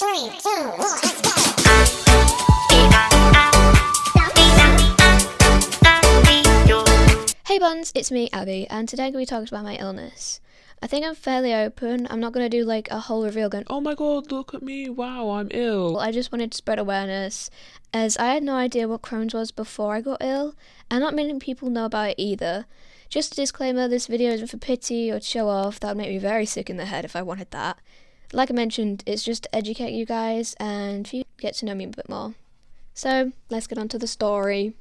3, 2, 1, let's go! Hey buns, it's me, Abby, and today I'm going to be talking about my illness. I think I'm fairly open. I'm not going to do like a whole reveal going, oh my god, look at me, wow, I'm ill. I just wanted to spread awareness, as I had no idea what Crohn's was before I got ill, and not many people know about it either. Just a disclaimer, this video isn't for pity or to show off. That would make me very sick in the head if I wanted that. Like I mentioned, it's just to educate you guys and for you to get to know me a bit more. So, let's get on to the story.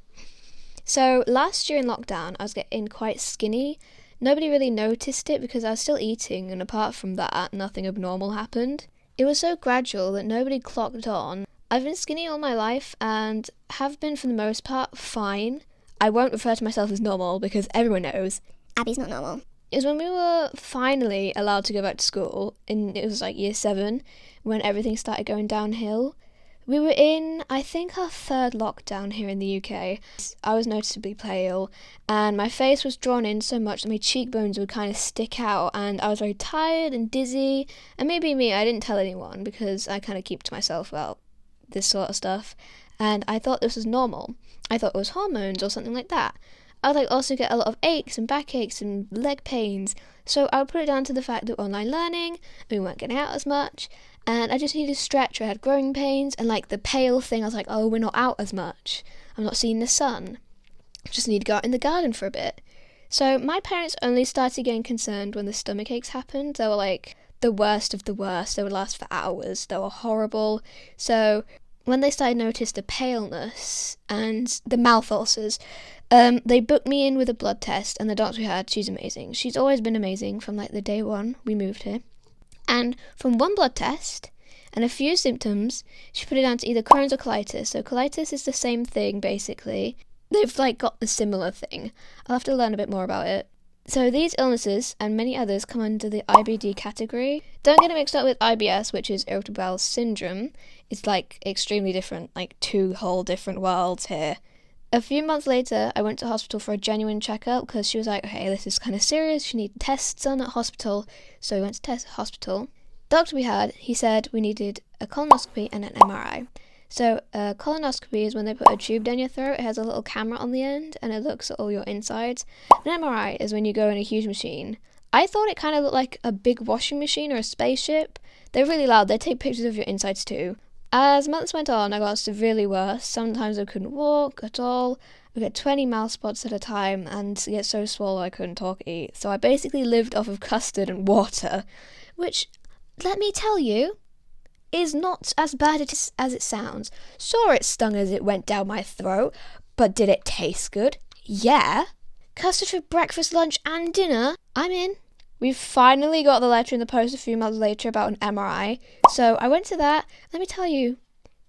So, last year in lockdown, I was getting quite skinny. Nobody really noticed it because I was still eating, and apart from that, nothing abnormal happened. It was so gradual that nobody clocked on. I've been skinny all my life and have been, for the most part, fine. I won't refer to myself as normal because everyone knows Abby's not normal. It was when we were finally allowed to go back to school, and it was like year 7, when everything started going downhill. We were in, I think, our 3rd lockdown here in the UK. I was noticeably pale, and my face was drawn in so much that my cheekbones would kind of stick out, and I was very tired and dizzy. And maybe me, I didn't tell anyone because I kind of keep to myself about this sort of stuff, and I thought this was normal. I thought it was hormones or something like that. I would also get a lot of aches and backaches and leg pains, so I would put it down to the fact that online learning, and we weren't getting out as much, and I just needed to stretch. I had growing pains, and like the pale thing, I was like, oh, we're not out as much. I'm not seeing the sun. I just need to go out in the garden for a bit. So my parents only started getting concerned when the stomach aches happened. They were like the worst of the worst. They would last for hours. They were horrible. So when they started to notice the paleness and the mouth ulcers, they booked me in with a blood test, and the doctor we had, she's amazing. She's always been amazing from like the day one we moved here. And from one blood test and a few symptoms, she put it down to either Crohn's or colitis. So colitis is the same thing, basically. They've like got the similar thing. I'll have to learn a bit more about it. So these illnesses and many others come under the IBD category. Don't get it mixed up with IBS, which is irritable bowel syndrome. It's like extremely different, like 2 whole different worlds here. A few months later, I went to hospital for a genuine checkup because she was like, okay, this is kind of serious. You need tests done at hospital. So we went to hospital. The doctor we had, he said we needed a colonoscopy and an MRI. So a colonoscopy is when they put a tube down your throat. It has a little camera on the end and it looks at all your insides. An MRI is when you go in a huge machine. I thought it kind of looked like a big washing machine or a spaceship. They're really loud. They take pictures of your insides too. As months went on, I got severely worse. Sometimes I couldn't walk at all. I would get 20 mouth spots at a time and get so swollen I couldn't talk or eat. So I basically lived off of custard and water, which, let me tell you, is not as bad as it sounds. Sure, it stung as it went down my throat, but did it taste good? Yeah. Custard for breakfast, lunch and dinner? I'm in. We finally got the letter in the post a few months later about an MRI, so I went to that. Let me tell you,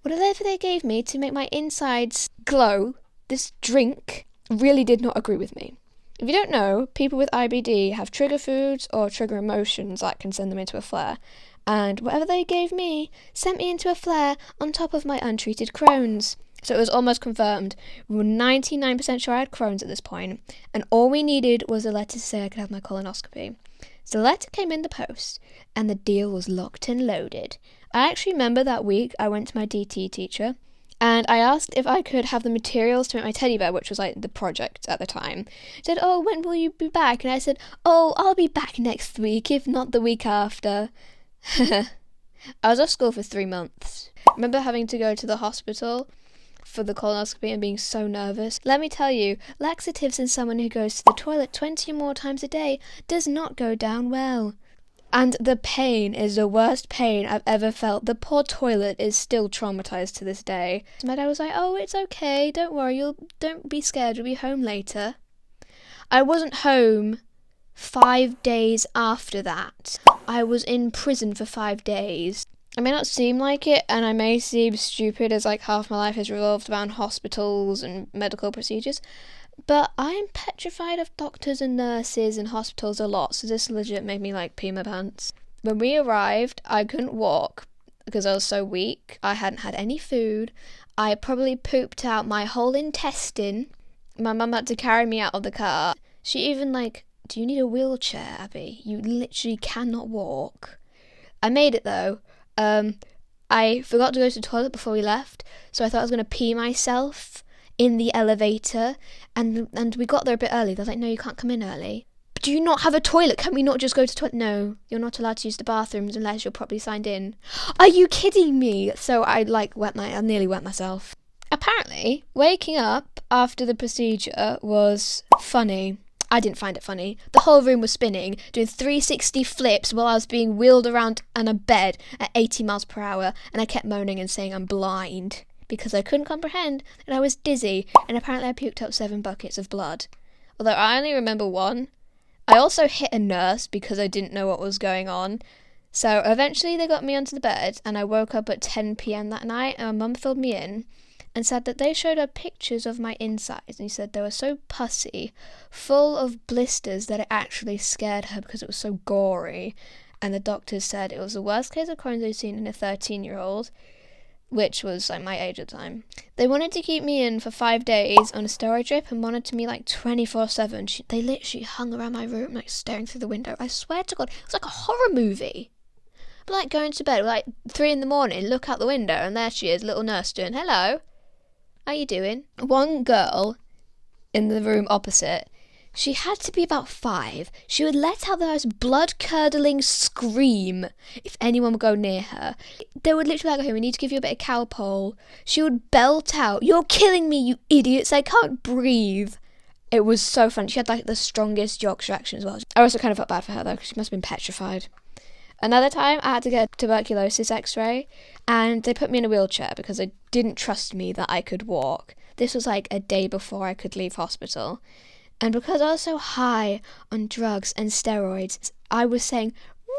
whatever they gave me to make my insides glow, this drink, really did not agree with me. If you don't know, people with IBD have trigger foods or trigger emotions that can send them into a flare, and whatever they gave me sent me into a flare on top of my untreated Crohn's. So it was almost confirmed. We were 99% sure I had Crohn's at this point, and all we needed was a letter to say I could have my colonoscopy. So the letter came in the post, and the deal was locked and loaded. I actually remember that week I went to my DT teacher, and I asked if I could have the materials to make my teddy bear, which was like the project at the time. She said, oh, when will you be back? And I said, oh, I'll be back next week, if not the week after. I was off school for 3 months. I remember having to go to the hospital for the colonoscopy and being so nervous. Let me tell you, laxatives in someone who goes to the toilet 20 or more times a day does not go down well. And the pain is the worst pain I've ever felt. The poor toilet is still traumatized to this day. My dad was like, oh, it's okay, don't worry, don't be scared, you'll be home later. I wasn't home 5 days after that. I was in prison for 5 days. I may not seem like it, and I may seem stupid as like half my life has revolved around hospitals and medical procedures, but I am petrified of doctors and nurses and hospitals a lot, so this legit made me like pee my pants. When we arrived, I couldn't walk because I was so weak. I hadn't had any food. I probably pooped out my whole intestine. My mum had to carry me out of the car. She even like, do you need a wheelchair, Abby? You literally cannot walk. I made it though. I forgot to go to the toilet before we left, so I thought I was going to pee myself in the elevator, and we got there a bit early. They're like, no, you can't come in early. But do you not have a toilet? Can we not just go to toilet? No, you're not allowed to use the bathrooms unless you're properly signed in. Are you kidding me? So I nearly wet myself. Apparently, waking up after the procedure was funny. I didn't find it funny. The whole room was spinning, doing 360 flips while I was being wheeled around on a bed at 80 miles per hour, and I kept moaning and saying I'm blind because I couldn't comprehend that I was dizzy, and apparently I puked up 7 buckets of blood. Although I only remember 1. I also hit a nurse because I didn't know what was going on. So eventually they got me onto the bed, and I woke up at 10 p.m. that night, and my mum filled me in and said that they showed her pictures of my insides, and he said they were so pussy, full of blisters, that it actually scared her because it was so gory. And the doctors said it was the worst case of Crohn's they'd seen in a 13-year-old, which was like my age at the time. They wanted to keep me in for 5 days on a steroid drip and monitored me like 24/7. They literally hung around my room like staring through the window. I swear to God, it was like a horror movie. But like going to bed like 3 in the morning, look out the window, and there she is, little nurse doing, hello. How you doing? One girl in the room opposite, she had to be about 5. She would let out the most blood-curdling scream if anyone would go near her. They would literally like, okay, we need to give you a bit of Calpol. She would belt out, you're killing me, you idiots, I can't breathe. It was so fun. She had like the strongest Yorkshire accent as well. I also kind of felt bad for her though, because she must have been petrified. Another time, I had to get a tuberculosis x-ray, and they put me in a wheelchair because they didn't trust me that I could walk. This was like a day before I could leave hospital. And because I was so high on drugs and steroids, I was saying, wee,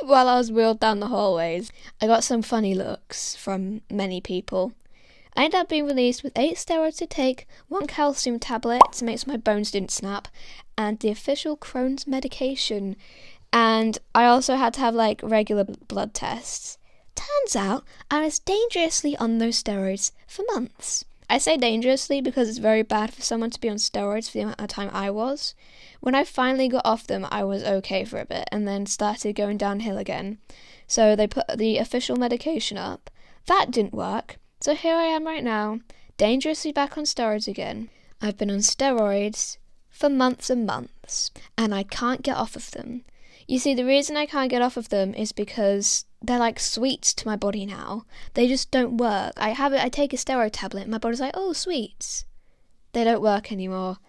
while I was wheeled down the hallways. I got some funny looks from many people. I ended up being released with 8 steroids to take, 1 calcium tablet to make sure my bones didn't snap, and the official Crohn's medication. And I also had to have like regular blood tests. Turns out I was dangerously on those steroids for months. I say dangerously because it's very bad for someone to be on steroids for the amount of time I was. When I finally got off them, I was okay for a bit and then started going downhill again. So they put the official medication up. That didn't work. So here I am right now, dangerously back on steroids again. I've been on steroids for months and months, and I can't get off of them. You see, the reason I can't get off of them is because they're like sweets to my body now. They just don't work. I take a steroid tablet and my body's like, oh, sweets. They don't work anymore.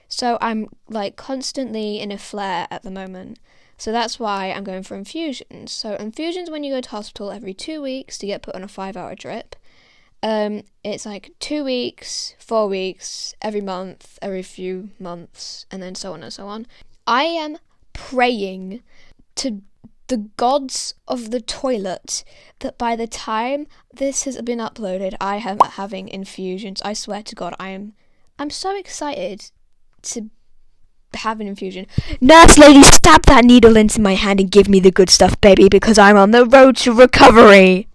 So I'm like constantly in a flare at the moment. So that's why I'm going for infusions. So infusions when you go to hospital every 2 weeks to get put on a 5-hour drip. It's like 2 weeks, 4 weeks, every month, every few months, and then so on and so on. I am praying to the gods of the toilet that by the time this has been uploaded, I am having infusions. I swear to God, I'm so excited to have an infusion. Nurse lady, stab that needle into my hand and give me the good stuff, baby, because I'm on the road to recovery.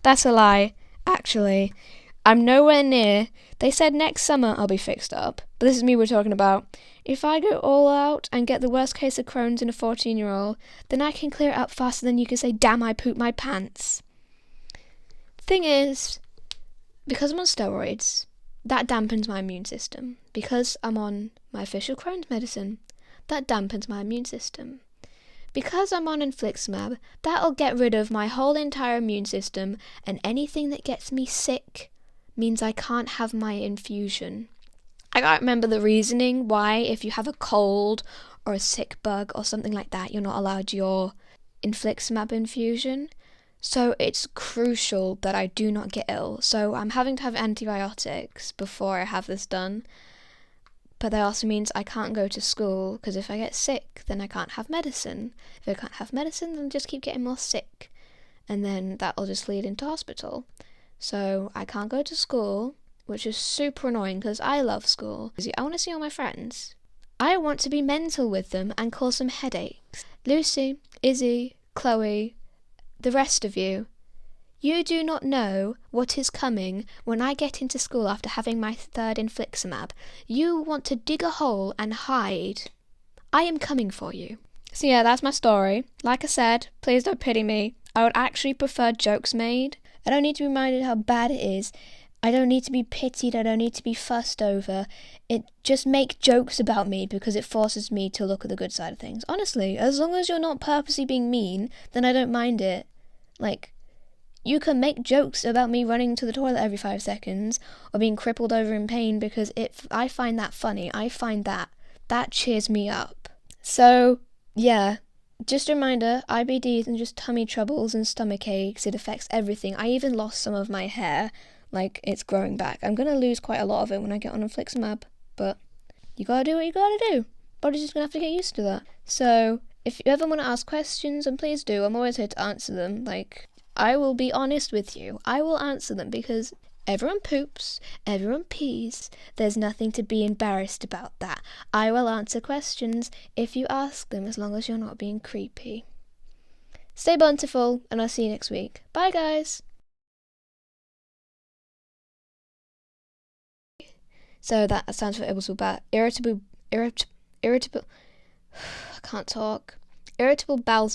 That's a lie, actually. I'm nowhere near. They said next summer I'll be fixed up. But this is me we're talking about. If I go all out and get the worst case of Crohn's in a 14-year-old, then I can clear it up faster than you can say, damn, I pooped my pants. Thing is, because I'm on steroids, that dampens my immune system. Because I'm on my official Crohn's medicine, that dampens my immune system. Because I'm on infliximab, that'll get rid of my whole entire immune system, and anything that gets me sick means I can't have my infusion. I can't remember the reasoning why, if you have a cold or a sick bug or something like that, you're not allowed your infliximab infusion. So it's crucial that I do not get ill. So I'm having to have antibiotics before I have this done. But that also means I can't go to school, because if I get sick, then I can't have medicine. If I can't have medicine, then I just keep getting more sick. And then that'll just lead into hospital. So I can't go to school, which is super annoying because I love school. I want to see all my friends. I want to be mental with them and cause them headaches. Lucy, Izzy, Chloe, the rest of you, you do not know what is coming when I get into school after having my 3rd infliximab. You want to dig a hole and hide. I am coming for you. So yeah, that's my story. Like I said, please don't pity me. I would actually prefer jokes made. I don't need to be reminded how bad it is. I don't need to be pitied. I don't need to be fussed over. It just make jokes about me because it forces me to look at the good side of things. Honestly, as long as you're not purposely being mean, then I don't mind it. Like, you can make jokes about me running to the toilet every 5 seconds or being crippled over in pain because I find that funny. I find that cheers me up. So, yeah. Just a reminder, IBD isn't just tummy troubles and stomach aches, it affects everything. I even lost some of my hair, like it's growing back. I'm going to lose quite a lot of it when I get on infliximab, but you gotta do what you gotta do. Body's just going to have to get used to that. So, if you ever want to ask questions, and please do, I'm always here to answer them. Like, I will be honest with you. I will answer them because everyone poops, everyone pees. There's nothing to be embarrassed about that. I will answer questions if you ask them, as long as you're not being creepy. Stay buntiful, and I'll see you next week. Bye, guys. So that stands for irritable. I can't talk. Irritable bowel.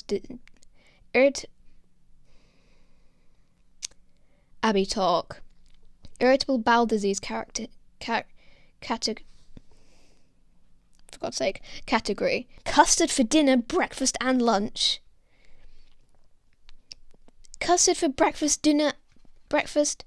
Abby talk. Irritable bowel disease category. For God's sake, category. Custard for dinner, breakfast and lunch. Custard for breakfast, dinner, breakfast.